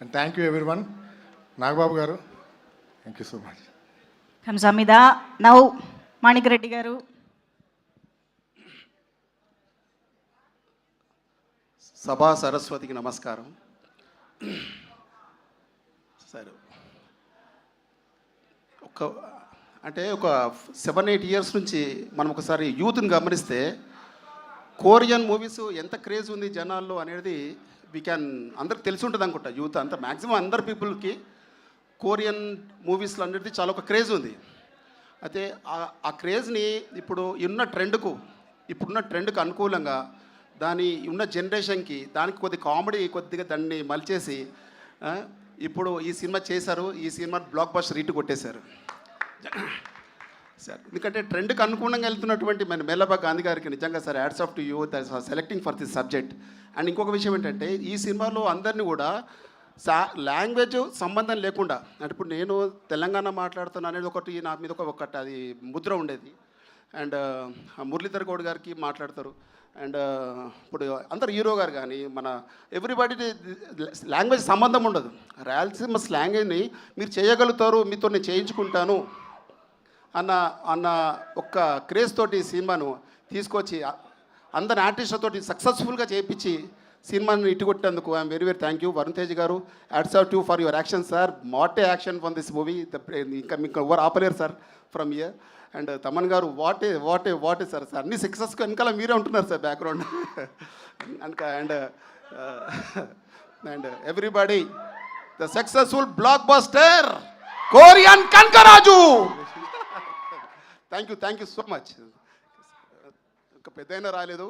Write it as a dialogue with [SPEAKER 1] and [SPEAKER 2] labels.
[SPEAKER 1] And thank you everyone. Nagababu garu, thank you so much.
[SPEAKER 2] కంసామిదా now Manik Reddy garu.
[SPEAKER 3] సభా సరస్వతికి నమస్కారం. సరే, ఒక 7-8 ఇయర్స్ నుంచి మనం ఒకసారి యూత్ని గమనిస్తే కొరియన్ మూవీస్ ఎంత క్రేజ్ ఉంది జనాల్లో అనేది అందరికి తెలిసి ఉంటుంది అనుకుంటా. యూత్ అంతా మ్యాక్సిమం అందరు పీపుల్కి కొరియన్ మూవీస్లో అనేది చాలా ఒక క్రేజ్ ఉంది. అయితే ఆ క్రేజ్ని ఇప్పుడున్న ట్రెండ్కు అనుకూలంగా దాని ఉన్న జనరేషన్కి దానికి కొద్దిగా దాన్ని మలిచేసి ఇప్పుడు ఈ సినిమా చేశారు. ఈ సినిమా బ్లాక్ బస్టర్ హిట్ కొట్టేశారు సార్. ఎందుకంటే ట్రెండ్కి అనుగుణంగా వెళ్తున్నటువంటి మన మేలబా గాంధీ గారికి నిజంగా sir hats off to you selecting for this subject. And ఇంకొక విషయం ఏంటంటే ఈ సినిమాలో అందరినీ కూడా లాంగ్వేజ్ సంబంధం లేకుండా, అంటే ఇప్పుడు నేను తెలంగాణ మాట్లాడుతున్నా అనేది ఒకటి నా మీద ఒకటి అది ముద్ర ఉండేది. అండ్ మురళీధర్ గౌడ్ గారికి మాట్లాడతారు. అండ్ ఇప్పుడు అందరు హీరో గారు కానీ మన ఎవ్రీబడి లాంగ్వేజ్ సంబంధం ఉండదు. రాయలసీమ లాంగ్వేజ్ని మీరు చేయగలుగుతారు, మీతో నేను చేయించుకుంటాను అన్న ఒక్క క్రేజ్ తోటి సినిమాను తీసుకొచ్చి అందరి ఆర్టిస్టులతోటి సక్సెస్ఫుల్గా చేయించి సినిమాని ఇట్టుకొట్టేందుకు I'm very very thank you. Varun Tej garu, hats off to for your action sir. What a action from this movie. ఇంకా మీకు ఎవరు ఆపలేరు sir from year. And Thaman garu what a sir అన్ని సక్సెస్కి వెనకాల మీరే ఉంటున్నారు sir background. And everybody the successful blockbuster Korean Kanakaraju. Thank you so much. ఇంకా పెద్దయినా రాలేదు.